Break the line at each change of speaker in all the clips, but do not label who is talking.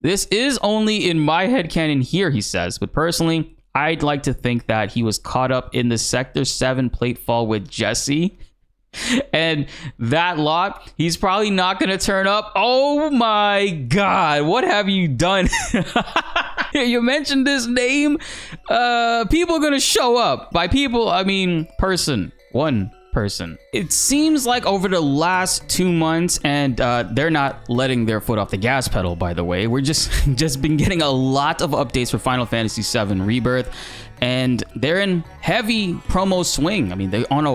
This is only in my headcanon here, he says, but personally, I'd like to think that he was caught up in the Sector 7 platefall with Jesse. And that lot, he's probably not going to turn up. Oh my God, what have you done? You mentioned this name. People are going to show up. By people, I mean person. One person. It seems like over the last 2 months, and they're not letting their foot off the gas pedal, by the way. We're just been getting a lot of updates for Final Fantasy VII Rebirth, and they're in heavy promo swing. I mean, they're on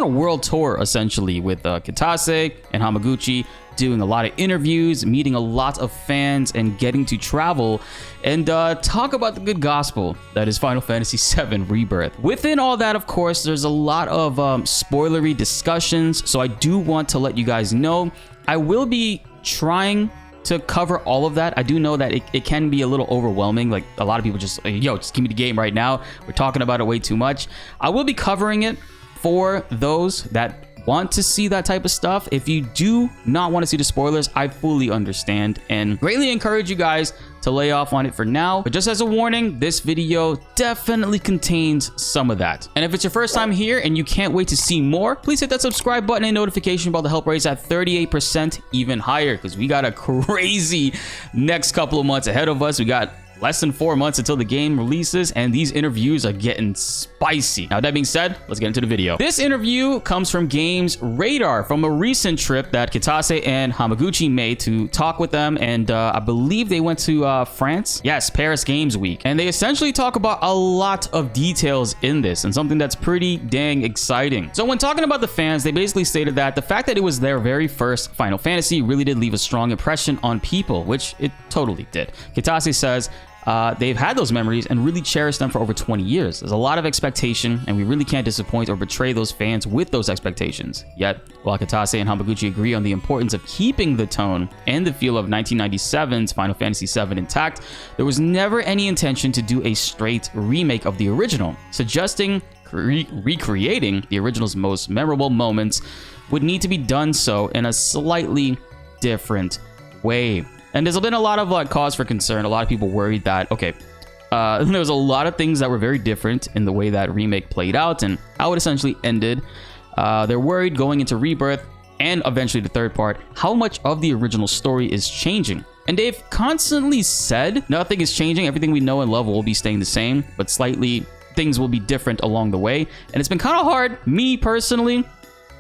a world tour essentially with Kitase and Hamaguchi, doing a lot of interviews, meeting a lot of fans, and getting to travel and talk about the good gospel that is Final Fantasy VII Rebirth. Within all that, of course, there's a lot of spoilery discussions, so I do want to let you guys know I will be trying to cover all of that. I do know that it can be a little overwhelming. Like, a lot of people just, yo, just give me the game right now. We're talking about it way too much. I will be covering it for those that want to see that type of stuff. If you do not want to see the spoilers, I fully understand and greatly encourage you guys to lay off on it for now. But just as a warning, this video definitely contains some of that. And if it's your first time here and you can't wait to see more, please hit that subscribe button and notification bell to help raise that 38% even higher, because we got a crazy next couple of months ahead of us. We got less than 4 months until the game releases, and these interviews are getting spicy. Now, that being said, let's get into the video. This interview comes from Games Radar from a recent trip that Kitase and Hamaguchi made to talk with them, and I believe they went to France. Yes, Paris Games Week. And they essentially talk about a lot of details in this, and something that's pretty dang exciting. So when talking about the fans, they basically stated that the fact that it was their very first Final Fantasy really did leave a strong impression on people, which it totally did. Kitase says, they've had those memories and really cherished them for over 20 years. There's a lot of expectation, and we really can't disappoint or betray those fans with those expectations. Yet, while Kitase and Hamaguchi agree on the importance of keeping the tone and the feel of 1997's Final Fantasy VII intact, there was never any intention to do a straight remake of the original, suggesting recreating the original's most memorable moments would need to be done so in a slightly different way. And there's been a lot of cause for concern. A lot of people worried that, okay, there was a lot of things that were very different in the way that Remake played out and how it essentially ended. They're worried going into Rebirth and eventually the third part, how much of the original story is changing. And they've constantly said nothing is changing. Everything we know and love will be staying the same, but slightly things will be different along the way. And it's been kind of hard. Me personally,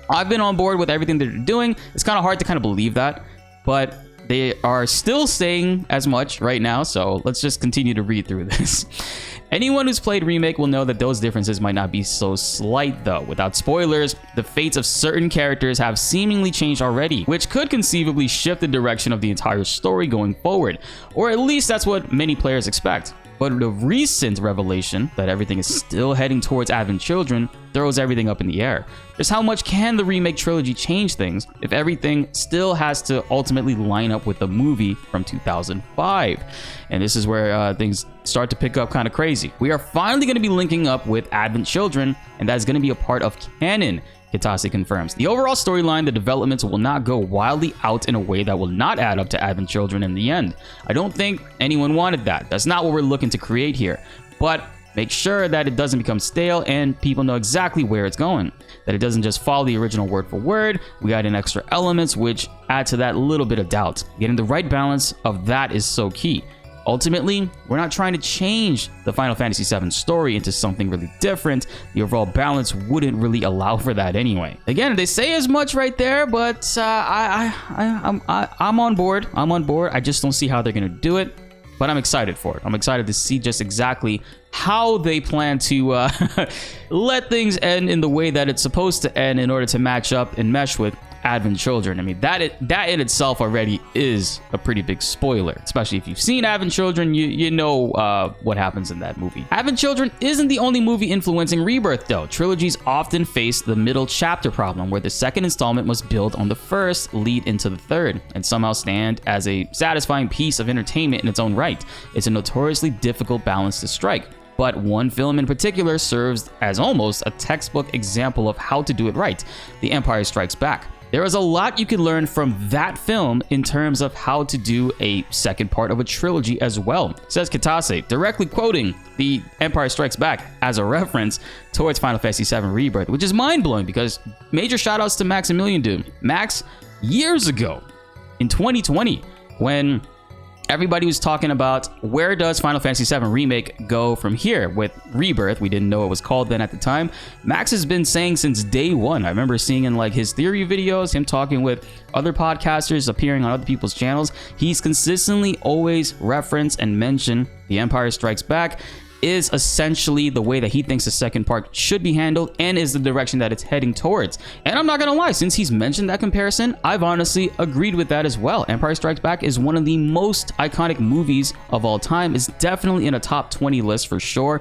I've been on board with everything that they're doing. It's kind of hard to kind of believe that, but they are still saying as much right now, so let's just continue to read through this. Anyone who's played Remake will know that those differences might not be so slight, though. Without spoilers, the fates of certain characters have seemingly changed already, which could conceivably shift the direction of the entire story going forward, or at least that's what many players expect. But the recent revelation that everything is still heading towards Advent Children throws everything up in the air. Just how much can the Remake trilogy change things if everything still has to ultimately line up with the movie from 2005? And this is where things start to pick up kind of crazy. We are finally going to be linking up with Advent Children, and that's going to be a part of canon, Kitase confirms. The overall storyline, the developments will not go wildly out in a way that will not add up to Advent Children in the end. I don't think anyone wanted that. That's not what we're looking to create here. But make sure that it doesn't become stale and people know exactly where it's going. That it doesn't just follow the original word for word. We add in extra elements which add to that little bit of doubt. Getting the right balance of that is so key. Ultimately, we're not trying to change the Final Fantasy VII story into something really different. The overall balance wouldn't really allow for that anyway. Again, they say as much right there, but I'm on board. I'm on board. I just don't see how they're gonna do it, but I'm excited for it. I'm excited to see just exactly how they plan to let things end in the way that it's supposed to end in order to match up and mesh with Advent Children. I mean, that in itself already is a pretty big spoiler, especially if you've seen Advent Children. You know what happens in that movie. Advent Children isn't the only movie influencing Rebirth, though. Trilogies often face the middle chapter problem, where the second installment must build on the first, lead into the third, and somehow stand as a satisfying piece of entertainment in its own right. It's a notoriously difficult balance to strike. But one film in particular serves as almost a textbook example of how to do it right: The Empire Strikes Back. There is a lot you can learn from that film in terms of how to do a second part of a trilogy as well, says Kitase, directly quoting The Empire Strikes Back as a reference towards Final Fantasy VII Rebirth, which is mind-blowing because major shoutouts to Maximilian dude. Max, years ago, in 2020, when everybody was talking about where does Final Fantasy VII Remake go from here with Rebirth. We didn't know what it was called then at the time. Max has been saying since day one. I remember seeing in like his theory videos, him talking with other podcasters, appearing on other people's channels. He's consistently always referenced and mentioned The Empire Strikes Back is essentially the way that he thinks the second part should be handled and is the direction that it's heading towards. And I'm not gonna lie, since he's mentioned that comparison, I've honestly agreed with that as well. Empire Strikes Back is one of the most iconic movies of all time. It's definitely in a top 20 list for sure.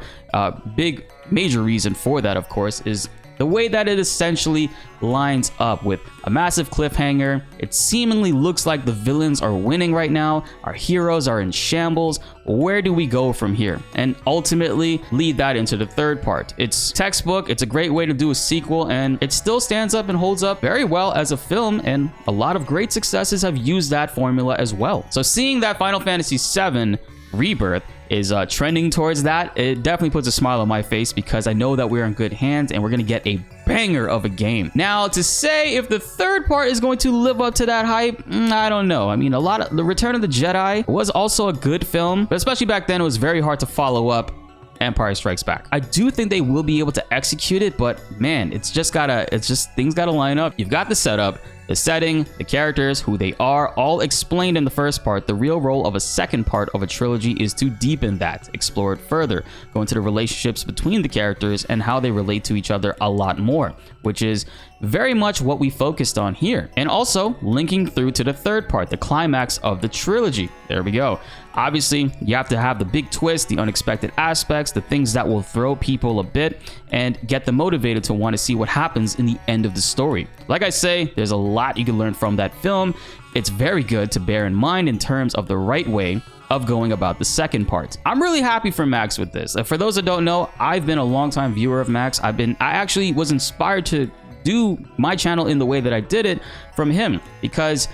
Big major reason for that, of course, is the way that it essentially lines up with a massive cliffhanger. It seemingly looks like the villains are winning right now. Our heroes are in shambles. Where do we go from here? And ultimately lead that into the third part. It's textbook. It's a great way to do a sequel, and it still stands up and holds up very well as a film, and a lot of great successes have used that formula as well. So seeing that Final Fantasy VII Rebirth is trending towards that, it definitely puts a smile on my face because I know that we're in good hands and we're gonna get a banger of a game. Now, to say if the third part is going to live up to that hype, I don't know. I mean, a lot of the Return of the Jedi was also a good film, but especially back then, it was very hard to follow up Empire Strikes Back. I do think they will be able to execute it, but man, things gotta line up. You've got the setup, the setting, the characters, who they are, all explained in the first part. The real role of a second part of a trilogy is to deepen that, explore it further, go into the relationships between the characters and how they relate to each other a lot more, which is very much what we focused on here. And also linking through to the third part, the climax of the trilogy. There we go. Obviously, you have to have the big twist, the unexpected aspects, the things that will throw people a bit and get them motivated to want to see what happens in the end of the story. Like I say, there's a lot you can learn from that film. It's very good to bear in mind in terms of the right way of going about the second part. I'm really happy for Max with this. For those that don't know, I've been a longtime viewer of Max. I actually was inspired to do my channel in the way that I did it from him, because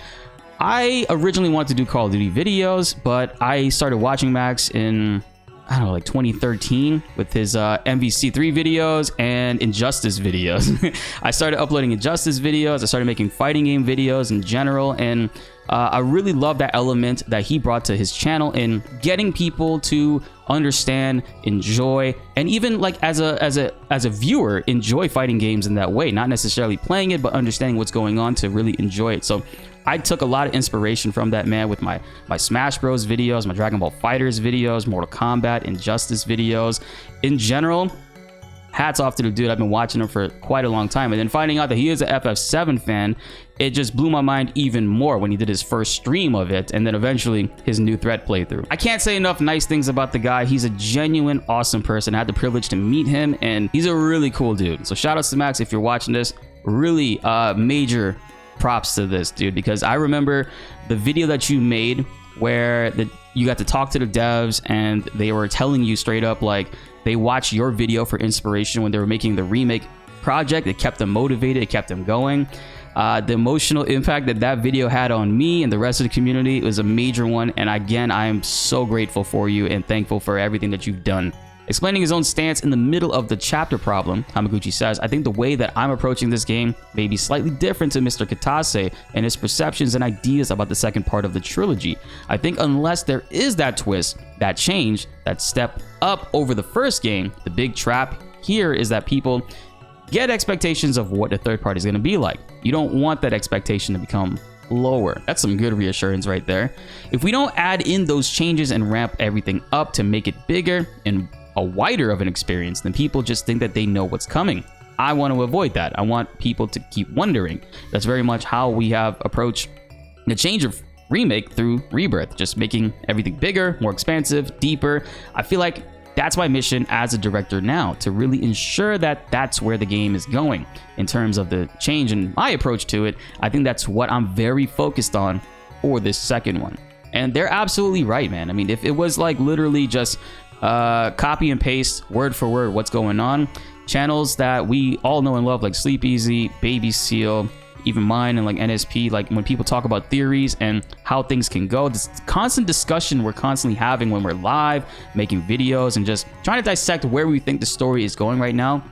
I originally wanted to do Call of Duty videos, but I started watching Max in, I don't know, like 2013 with his MVC3 videos and Injustice videos. I started uploading Injustice videos. I started making fighting game videos in general, and I really love that element that he brought to his channel in getting people to understand, enjoy, and even like as a viewer, enjoy fighting games in that way. Not necessarily playing it, but understanding what's going on to really enjoy it. So I took a lot of inspiration from that man with my Smash Bros videos, my Dragon Ball Fighters videos, Mortal Kombat, Injustice videos. In general, hats off to the dude. I've been watching him for quite a long time. And then finding out that he is an FF7 fan, it just blew my mind even more when he did his first stream of it, and then eventually his new Threat playthrough. I can't say enough nice things about the guy. He's a genuine, awesome person. I had the privilege to meet him, and he's a really cool dude. So shout outs to Max if you're watching this. Really major props to this dude, because I remember the video that you made where you got to talk to the devs and they were telling you straight up like they watched your video for inspiration when they were making the Remake project. It kept them motivated, it kept them going. The emotional impact that video had on me and the rest of the community was a major one, and again, I am so grateful for you and thankful for everything that you've done. Explaining his own stance in the middle of the chapter problem, Hamaguchi says, I think the way that I'm approaching this game may be slightly different to Mr. Kitase and his perceptions and ideas about the second part of the trilogy. I think unless there is that twist, that change, that step up over the first game, the big trap here is that people get expectations of what the third part is going to be like. You don't want that expectation to become lower. That's some good reassurance right there. If we don't add in those changes and ramp everything up to make it bigger and a wider of an experience, then people just think that they know what's coming. I want to avoid that. I want people to keep wondering. That's very much how we have approached the change of Remake through Rebirth, just making everything bigger, more expansive, deeper. I feel like that's my mission as a director now, to really ensure that that's where the game is going in terms of the change in my approach to it. I think that's what I'm very focused on for this second one. And they're absolutely right, man. I mean, if it was like literally just copy and paste word for word what's going on, channels that we all know and love like Sleep Easy, Baby Seal, even mine and like NSP, like when people talk about theories and how things can go, this constant discussion we're constantly having when we're live, making videos, and just trying to dissect where we think the story is going right now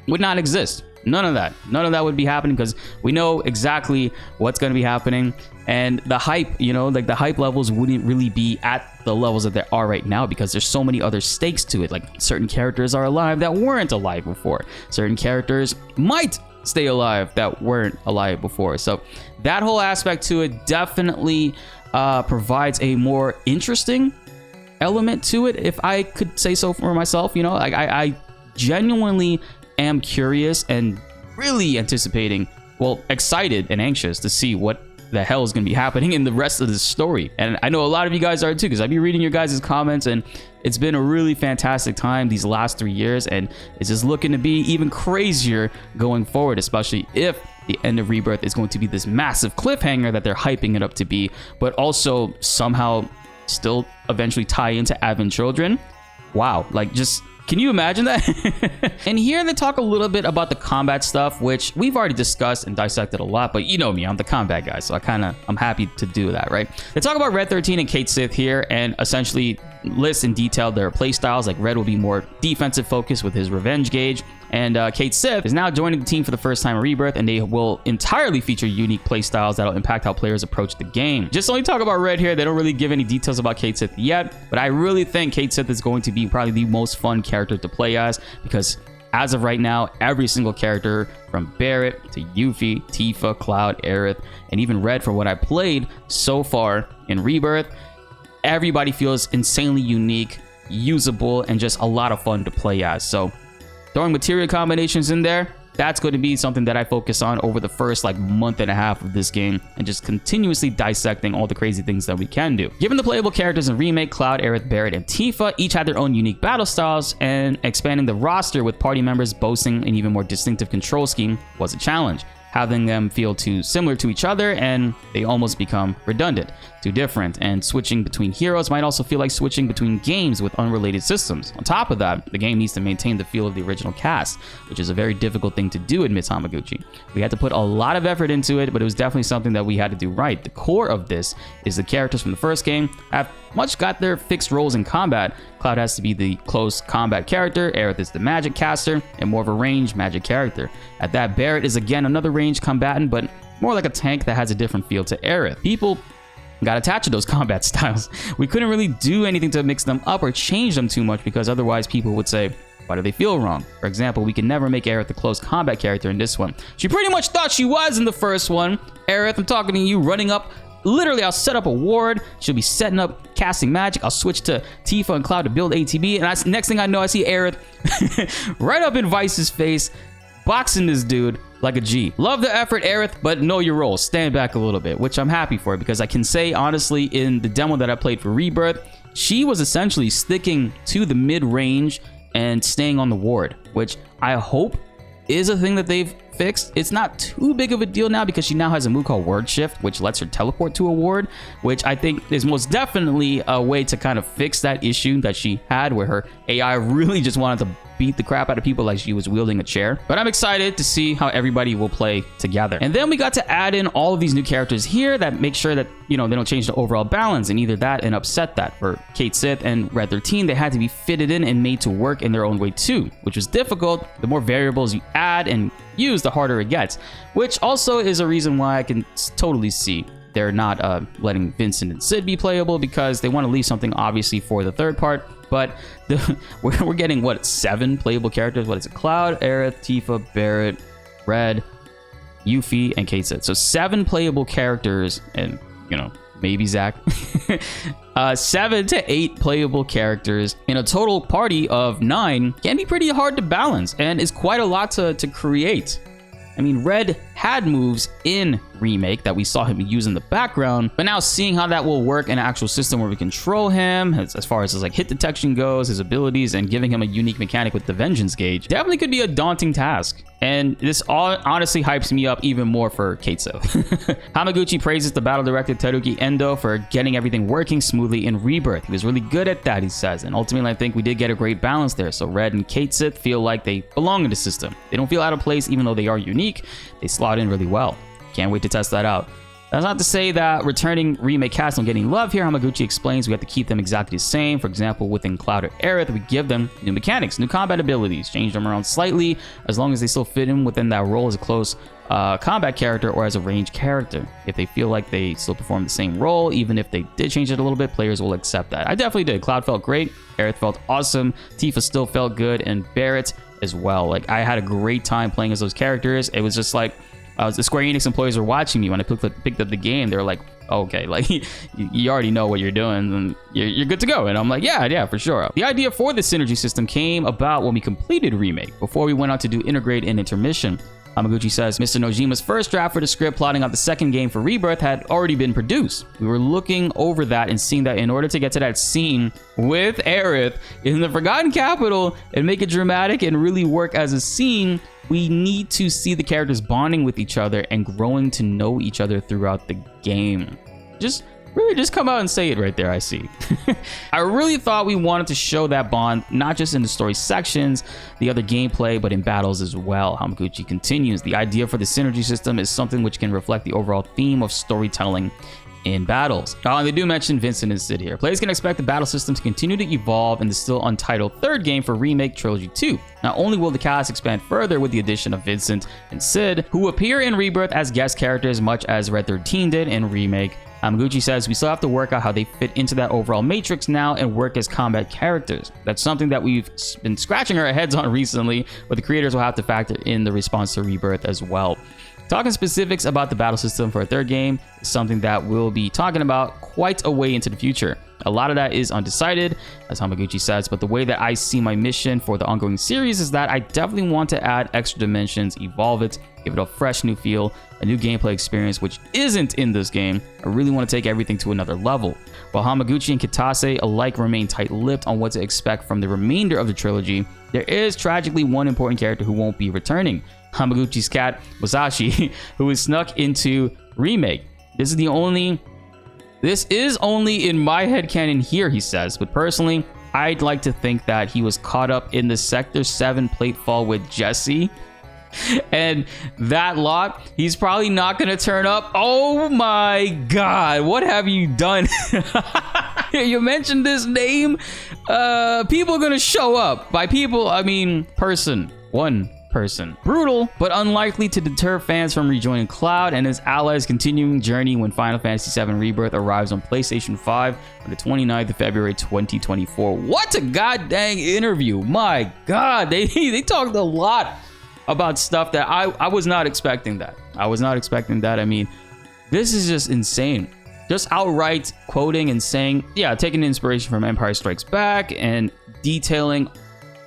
would not exist. None of that would be happening, because we know exactly what's going to be happening, and the hype, you know, like the hype levels wouldn't really be at the levels that they are right now, because there's so many other stakes to it. Like certain characters are alive that weren't alive before, certain characters might stay alive that weren't alive before. So that whole aspect to it definitely provides a more interesting element to it, if I could say so for myself. You know, like I genuinely am curious and really anticipating, well, excited and anxious to see what the hell is going to be happening in the rest of the story. And I know a lot of you guys are too, because I've been reading your guys' comments, and it's been a really fantastic time these last 3 years, and it's just looking to be even crazier going forward, especially if the end of Rebirth is going to be this massive cliffhanger that they're hyping it up to be, but also somehow still eventually tie into Advent Children. Wow, like just... can you imagine that? And here they talk a little bit about the combat stuff, which we've already discussed and dissected a lot, but you know me, I'm the combat guy, so I'm happy to do that, right? They talk about Red 13 and Kate Sith here, and essentially list in detail their playstyles. Like Red will be more defensive focused with his revenge gauge, and Kate Sith is now joining the team for the first time in Rebirth, and they will entirely feature unique playstyles that'll impact how players approach the game. Just only talk about Red here. They don't really give any details about Kate Sith yet, but I really think Kate Sith is going to be probably the most fun character to play as, because as of right now, every single character from Barrett to Yuffie, Tifa, Cloud, Aerith, and even Red, for what I played so far in Rebirth, everybody feels insanely unique, usable, and just a lot of fun to play as. So throwing material combinations in there, that's going to be something that I focus on over the first like month and a half of this game, and just continuously dissecting all the crazy things that we can do. Given the playable characters in Remake, Cloud, Aerith, Barrett, and Tifa each had their own unique battle styles, and expanding the roster with party members boasting an even more distinctive control scheme was a challenge. Having them feel too similar to each other, and they almost become redundant, too different, and switching between heroes might also feel like switching between games with unrelated systems. On top of that, the game needs to maintain the feel of the original cast, which is a very difficult thing to do, admits Hamaguchi. We had to put a lot of effort into it, but it was definitely something that we had to do right. The core of this is the characters from the first game have much got their fixed roles in combat. Cloud has to be the close combat character, Aerith is the magic caster, and more of a range magic character. At that, Barrett is again another range combatant, but more like a tank that has a different feel to Aerith. People got attached to those combat styles. We couldn't really do anything to mix them up or change them too much, because otherwise people would say, why do they feel wrong? For example, we can never make Aerith a close combat character in this one. She pretty much thought she was in the first one. Aerith, I'm talking to you, running up. Literally, I'll set up a ward. She'll be setting up, casting magic. I'll switch to Tifa and Cloud to build ATB. And next thing I know, I see Aerith right up in Vice's face, boxing this dude like a G. Love the effort, Aerith, but know your role. Stand back a little bit, which I'm happy for, because I can say, honestly, in the demo that I played for Rebirth, she was essentially sticking to the mid-range and staying on the ward, which I hope is a thing that they've fixed. It's not too big of a deal now, because she now has a move called Word Shift, which lets her teleport to a ward, which I think is most definitely a way to kind of fix that issue that she had, where her AI really just wanted to beat the crap out of people like she was wielding a chair. But I'm excited to see how everybody will play together. And then we got to add in all of these new characters here that make sure that, you know, they don't change the overall balance and either that and upset that. For Kate Sith and Red 13, they had to be fitted in and made to work in their own way too, which was difficult. The more variables you add and use, the harder it gets, which also is a reason why I can totally see they're not letting Vincent and Sid be playable, because they want to leave something obviously for the third part. But we're getting, what, 7 playable characters? What is it? Cloud, Aerith, Tifa, Barrett, Red, Yuffie, and Kate Sith. So 7 playable characters, and, you know, maybe Zach. 7 to 8 playable characters in a total party of 9 can be pretty hard to balance, and is quite a lot to create. I mean, Red had moves in Remake that we saw him use in the background, but now seeing how that will work in an actual system where we control him, as far as his like hit detection goes, his abilities, and giving him a unique mechanic with the Vengeance gauge, definitely could be a daunting task. And this all honestly hypes me up even more for Keitsu. Hamaguchi praises the battle director Teruki Endo for getting everything working smoothly in Rebirth. He was really good at that, he says, and ultimately I think we did get a great balance there. So Red and Kate Sith feel like they belong in the system. They don't feel out of place even though they are unique. They slot in really well. can't wait to test that out. That's not to say that returning remake cast don't get any love here. Hamaguchi explains we have to keep them exactly the same. For example, within Cloud or Aerith, we give them new mechanics, new combat abilities, change them around slightly, as long as they still fit in within that role as a close combat character or as a ranged character. If they feel like they still perform the same role, even if they did change it a little bit, players will accept that. I definitely did. Cloud felt great, Aerith felt awesome, Tifa still felt good, and Barrett as well. Like, I had a great time playing as those characters. It was just like, the Square Enix employees were watching me when I picked up the game. They were like, okay, like you already know what you're doing and you're good to go. And I'm like, yeah, for sure. The idea for the synergy system came about when we completed Remake, before we went on to do Integrate and Intermission. Hamaguchi says Mr. Nojima's first draft for the script plotting out the second game for Rebirth had already been produced. We were looking over that and seeing that in order to get to that scene with Aerith in the Forgotten Capital and make it dramatic and really work as a scene, we need to see the characters bonding with each other and growing to know each other throughout the game. Just come out and say it right there, I see. I really thought we wanted to show that bond, not just in the story sections, the other gameplay, but in battles as well. Hamaguchi continues, the idea for the synergy system is something which can reflect the overall theme of storytelling in battles. And they do mention Vincent and Sid here. Players can expect the battle system to continue to evolve in the still untitled third game for Remake Trilogy 2. Not only will the cast expand further with the addition of Vincent and Sid, who appear in Rebirth as guest characters much as Red 13 did in Remake, Hamaguchi says we still have to work out how they fit into that overall matrix now and work as combat characters. That's something that we've been scratching our heads on recently, but the creators will have to factor in the response to Rebirth as well. Talking specifics about the battle system for a third game is something that we'll be talking about quite a way into the future. A lot of that is undecided, as Hamaguchi says, but the way that I see my mission for the ongoing series is that I definitely want to add extra dimensions, evolve it, give it a fresh new feel, a new gameplay experience which isn't in this game. I really want to take everything to another level. While Hamaguchi and Kitase alike remain tight-lipped on what to expect from the remainder of the trilogy, there is tragically one important character who won't be returning. Hamaguchi's cat, Musashi, who is snuck into Remake. This is only in my headcanon here, he says, but personally, I'd like to think that he was caught up in the Sector 7 platefall with Jesse. And that lot, he's probably not gonna turn up. Oh my god, what have you done? You mentioned this name, people are gonna show up. By people, I mean one person. Brutal, but unlikely to deter fans from rejoining Cloud and his allies' continuing journey when Final Fantasy VII Rebirth arrives on PlayStation 5 on the 29th of February 2024. What a god dang interview. My god, they talked a lot about stuff that I was not expecting that. I mean, this is just insane. Just outright quoting and saying, yeah, taking inspiration from Empire Strikes Back and detailing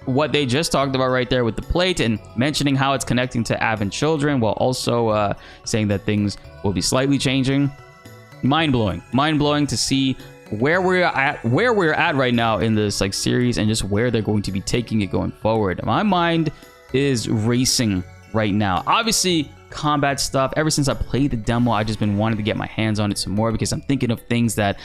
what they just talked about right there with the plate and mentioning how it's connecting to Advent Children while also saying that things will be slightly changing. Mind-blowing to see where we're at right now in this like series and just where they're going to be taking it going forward. My mind is racing right now. Obviously, combat stuff, ever since I played the demo, I've just been wanting to get my hands on it some more because I'm thinking of things that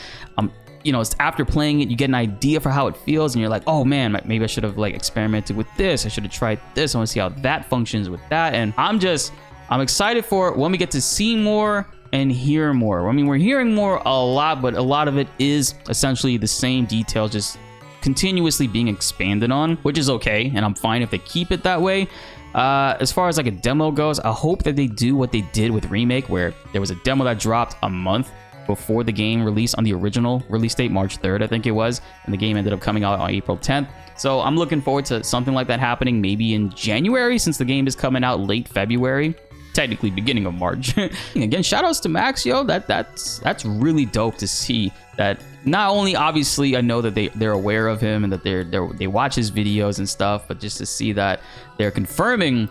it's after playing it, you get an idea for how it feels and you're like, oh man, maybe I should have like experimented with this. I should have tried this. I want to see how that functions with that. And I'm excited for when we get to see more and hear more. I mean, we're hearing more a lot, but a lot of it is essentially the same details, just continuously being expanded on, which is okay. And I'm fine if they keep it that way. As far as like a demo goes, I hope that they do what they did with Remake, where there was a demo that dropped a month before the game released on the original release date, March 3rd, I think it was, and the game ended up coming out on April 10th. So I'm looking forward to something like that happening maybe in January, since the game is coming out late February, technically beginning of March. Again, shoutouts to Max, yo. That's really dope to see that. Not only obviously I know that they're aware of him and that they watch his videos and stuff, but just to see that they're confirming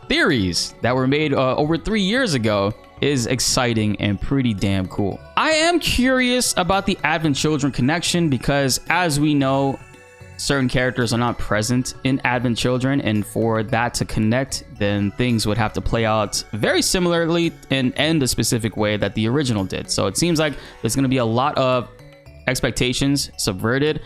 theories that were made over 3 years ago is exciting and pretty damn cool. I am curious about the Advent Children connection because, as we know, certain characters are not present in Advent Children, and for that to connect, then things would have to play out very similarly and end a specific way that the original did. So it seems like there's going to be a lot of expectations subverted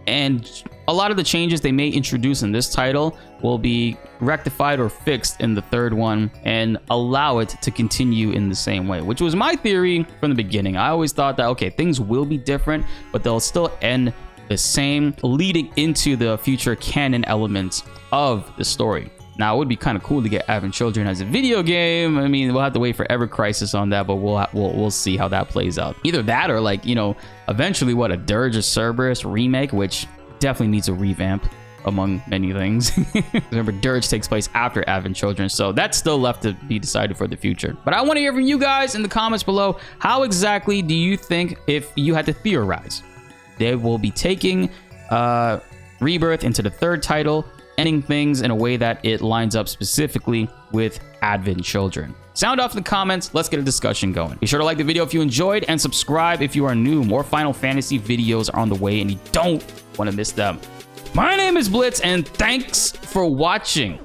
and a lot of the changes they may introduce in this title will be rectified or fixed in the third one and allow it to continue in the same way, which was my theory from the beginning. I always thought that, okay, things will be different, but they'll still end the same, leading into the future canon elements of the story. Now, it would be kind of cool to get Advent Children as a video game. I mean, we'll have to wait for Ever Crisis on that, but we'll see how that plays out. Either that or, like, you know, eventually what, a Dirge of Cerberus remake, which definitely needs a revamp among many things. Remember, Dirge takes place after Advent Children, so that's still left to be decided for the future. But I want to hear from you guys in the comments below. How exactly do you think, if you had to theorize, they will be taking Rebirth into the third title, ending things in a way that it lines up specifically with Advent Children? Sound off in the comments. Let's get a discussion going. Be sure to like the video if you enjoyed and subscribe if you are new. More Final Fantasy videos are on the way and you don't want to miss them. My name is BltzZ and thanks for watching.